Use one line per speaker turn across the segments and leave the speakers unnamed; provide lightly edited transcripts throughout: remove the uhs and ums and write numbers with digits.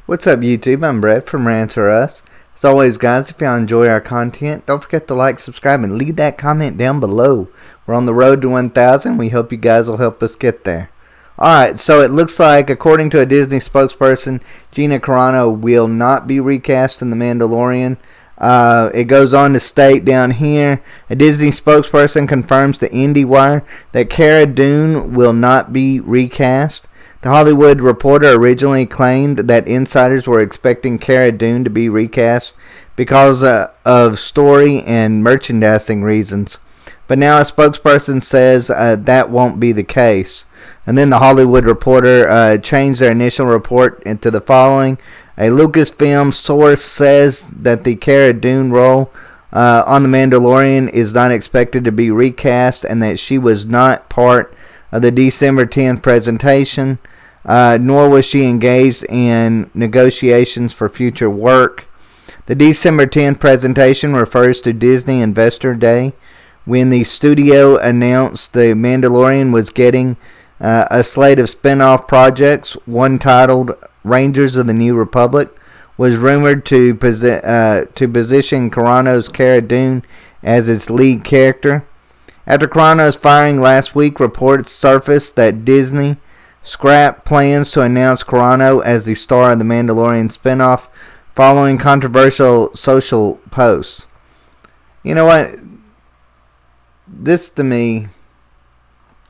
What's up, YouTube? I'm Brett from Rants. As always, guys, if y'all enjoy our content, don't forget to like, subscribe, and leave that comment down below. We're on the road to 1,000. We hope you guys will help us get there. Alright, so it looks like, according to a Disney spokesperson, Gina Carano will not be recast in The Mandalorian. It goes on to state down here, a Disney spokesperson confirms to IndieWire that Cara Dune will not be recast. The Hollywood Reporter originally claimed that insiders were expecting Cara Dune to be recast because of story and merchandising reasons. But now a spokesperson says that won't be the case. And then the Hollywood Reporter changed their initial report into the following. A Lucasfilm source says that the Cara Dune role on The Mandalorian is not expected to be recast and that she was not part of the December 10th presentation. Nor was she engaged in negotiations for future work. The December 10th presentation refers to Disney Investor Day, when the studio announced The Mandalorian was getting a slate of spin-off projects. One titled Rangers of the New Republic was rumored to position Carano's Cara Dune as its lead character. After Carano's firing last week, reports surfaced that Disney scrapped plans to announce Carano as the star of the Mandalorian spinoff following controversial social posts. You know what? This to me,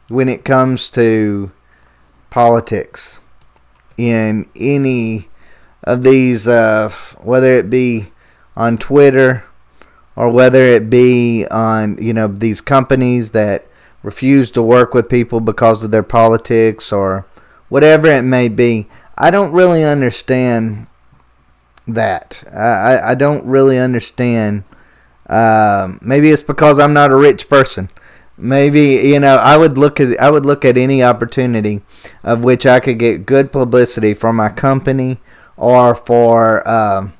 when it comes to politics in any of these, whether it be on Twitter or whether it be on, these companies that refuse to work with people because of their politics or whatever it may be. I don't really understand that. I don't really understand. Maybe it's because I'm not a rich person. Maybe I would look at any opportunity of which I could get good publicity for my company or for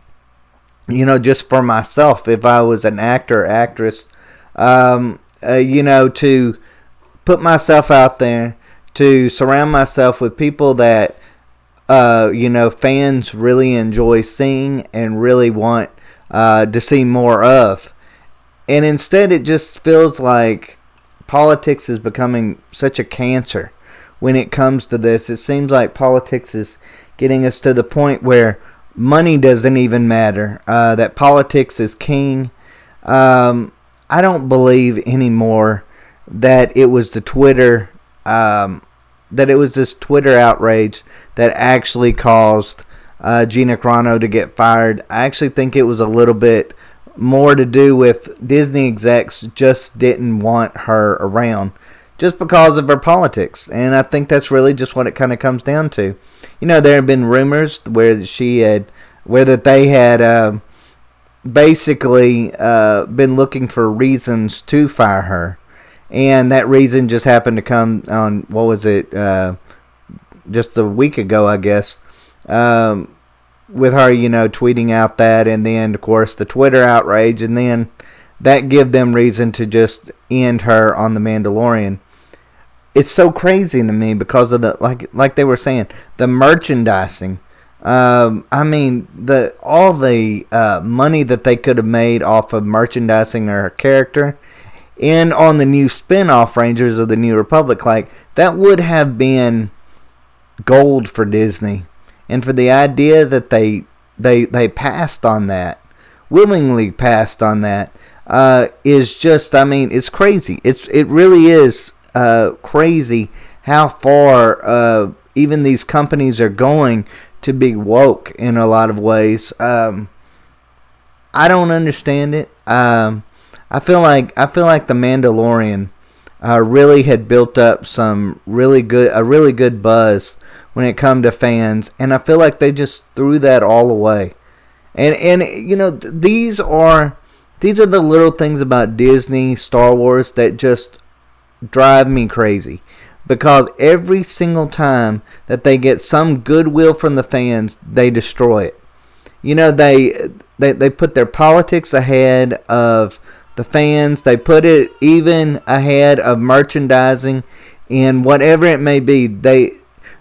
just for myself if I was an actor or actress. To put myself out there, to surround myself with people that, fans really enjoy seeing and really want to see more of. And instead it just feels like politics is becoming such a cancer when it comes to this. It seems like politics is getting us to the point where money doesn't even matter, that politics is king. I don't believe anymore that it was the Twitter, this Twitter outrage that actually caused Gina Carano to get fired. I actually think it was a little bit more to do with Disney execs just didn't want her around just because of her politics. And I think that's really just what it kind of comes down to. There have been rumors where they had basically been looking for reasons to fire her. And that reason just happened to come on, just a week ago, I guess, with her, tweeting out that, and then, of course, the Twitter outrage, and then that give them reason to just end her on The Mandalorian. It's so crazy to me because of the, like they were saying, the merchandising. All the money that they could have made off of merchandising her character, and on the new spin-off Rangers of the New Republic, that would have been gold for Disney. And for the idea that they passed on that, willingly passed on that, is just, it's crazy. It really is crazy how far even these companies are going to be woke in a lot of ways. I don't understand it. I feel like The Mandalorian really had built up a really good buzz when it come to fans, and I feel like they just threw that all away. And these are the little things about Disney, Star Wars that just drive me crazy, because every single time that they get some goodwill from the fans, they destroy it. They put their politics ahead of the fans. They put it even ahead of merchandising and whatever it may be. They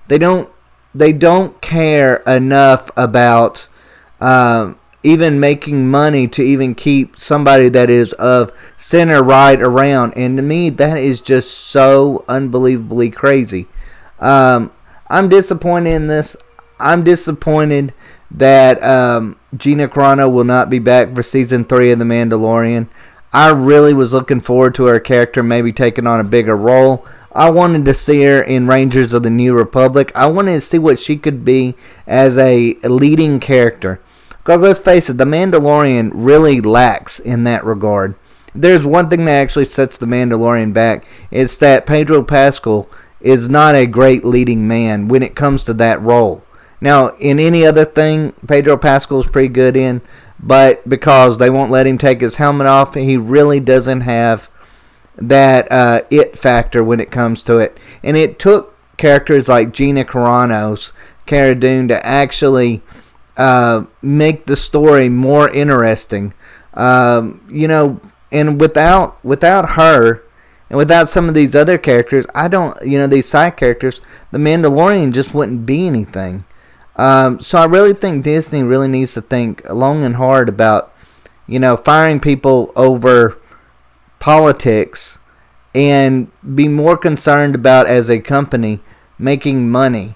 don't they don't care enough about even making money to even keep somebody that is of center right around. And to me, that is just so unbelievably crazy. I'm disappointed in this. I'm disappointed that Gina Carano will not be back for season 3 of The Mandalorian. I really was looking forward to her character maybe taking on a bigger role. I wanted to see her in Rangers of the New Republic. I wanted to see what she could be as a leading character. Because let's face it, The Mandalorian really lacks in that regard. There's one thing that actually sets The Mandalorian back. It's that Pedro Pascal is not a great leading man when it comes to that role. Now, in any other thing, Pedro Pascal is pretty good in. But because they won't let him take his helmet off, he really doesn't have that it factor when it comes to it. And it took characters like Gina Carano's Cara Dune to actually make the story more interesting. And without her and without some of these other characters, these side characters, The Mandalorian just wouldn't be anything. So I really think Disney really needs to think long and hard about, firing people over politics and be more concerned about, as a company, making money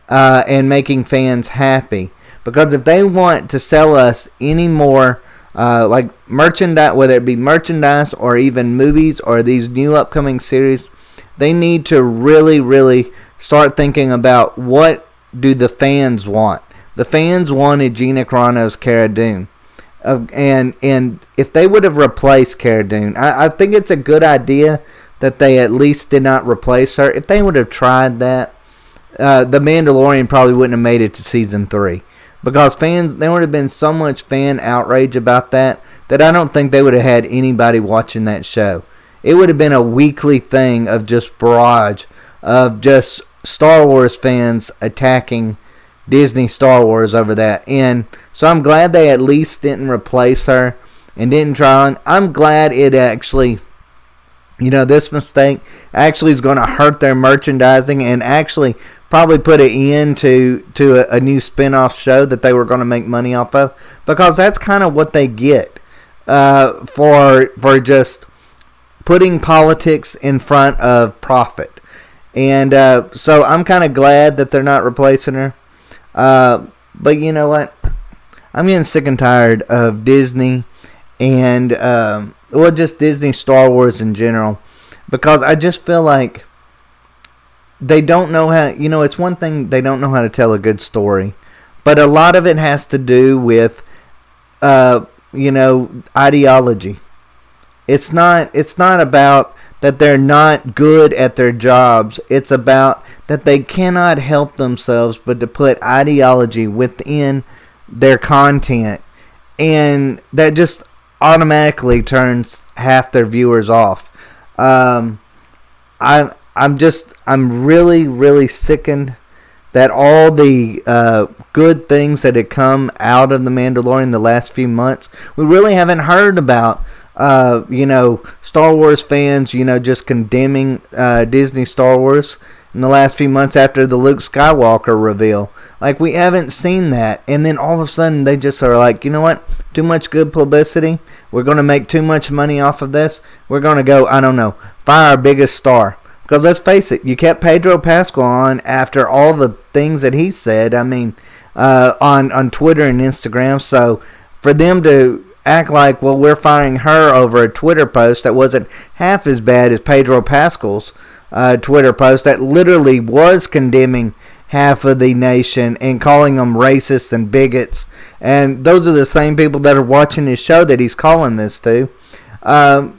and making fans happy. Because if they want to sell us any more like merchandise, whether it be merchandise or even movies or these new upcoming series, they need to really, really start thinking about what do the fans want. The fans wanted Gina Carano's Cara Dune. And if they would have replaced Cara Dune, I think it's a good idea that they at least did not replace her. If they would have tried that, The Mandalorian probably wouldn't have made it to season 3. Because there would have been so much fan outrage about that I don't think they would have had anybody watching that show. It would have been a weekly thing of just barrage of just Star Wars fans attacking Disney Star Wars over that. And so I'm glad they at least didn't replace her and didn't try on. I'm glad it actually, this mistake actually is going to hurt their merchandising and actually probably put an end to a new spin-off show that they were going to make money off of, because that's kind of what they get for just putting politics in front of profit. And so I'm kind of glad that they're not replacing her. But you know what? I'm getting sick and tired of Disney and just Disney Star Wars in general, because I just feel like they don't know how, it's one thing they don't know how to tell a good story, but a lot of it has to do with, ideology. It's not about that they're not good at their jobs. It's about that they cannot help themselves but to put ideology within their content, and that just automatically turns half their viewers off. I'm really, really sickened that all the good things that had come out of The Mandalorian the last few months, we really haven't heard about, Star Wars fans, just condemning Disney Star Wars in the last few months after the Luke Skywalker reveal. Like, we haven't seen that. And then all of a sudden they just are like, you know what? Too much good publicity. We're going to make too much money off of this. We're going to go, fire our biggest star. Because let's face it, you kept Pedro Pascal on after all the things that he said, on Twitter and Instagram. So for them to act like, well, we're firing her over a Twitter post that wasn't half as bad as Pedro Pascal's Twitter post that literally was condemning half of the nation and calling them racists and bigots. And those are the same people that are watching his show that he's calling this to.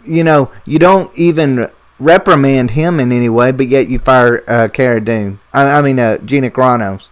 You don't even reprimand him in any way, but yet you fire Cara Dune. Gina Carano.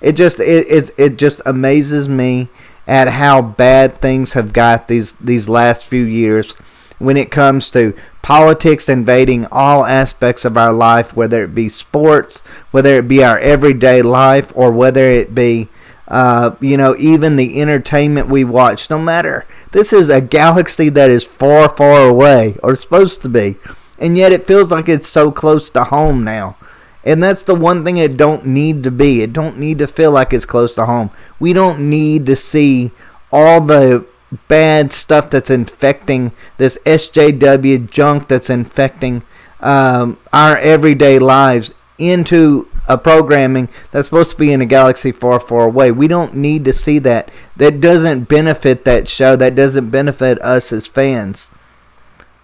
It just amazes me at how bad things have got these last few years when it comes to politics invading all aspects of our life, whether it be sports, whether it be our everyday life, or whether it be even the entertainment we watch. No matter, this is a galaxy that is far, far away, or supposed to be. And yet it feels like it's so close to home now. And that's the one thing it don't need to be. It don't need to feel like it's close to home. We don't need to see all the bad stuff that's infecting this SJW junk that's infecting our everyday lives into a programming that's supposed to be in a galaxy far, far away. We don't need to see that. That doesn't benefit that show. That doesn't benefit us as fans.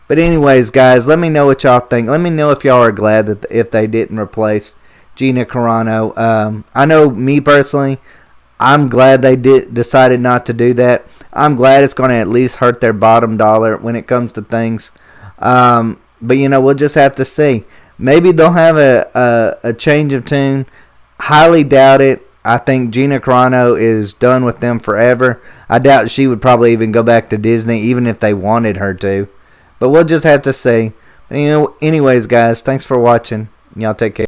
But anyways, guys, let me know what y'all think. Let me know if y'all are glad that if they didn't replace Gina Carano. I know me personally, I'm glad they decided not to do that. I'm glad it's going to at least hurt their bottom dollar when it comes to things. But, we'll just have to see. Maybe they'll have a change of tune. Highly doubt it. I think Gina Carano is done with them forever. I doubt she would probably even go back to Disney, even if they wanted her to. But we'll just have to see. Anyways, guys, thanks for watching. Y'all take care.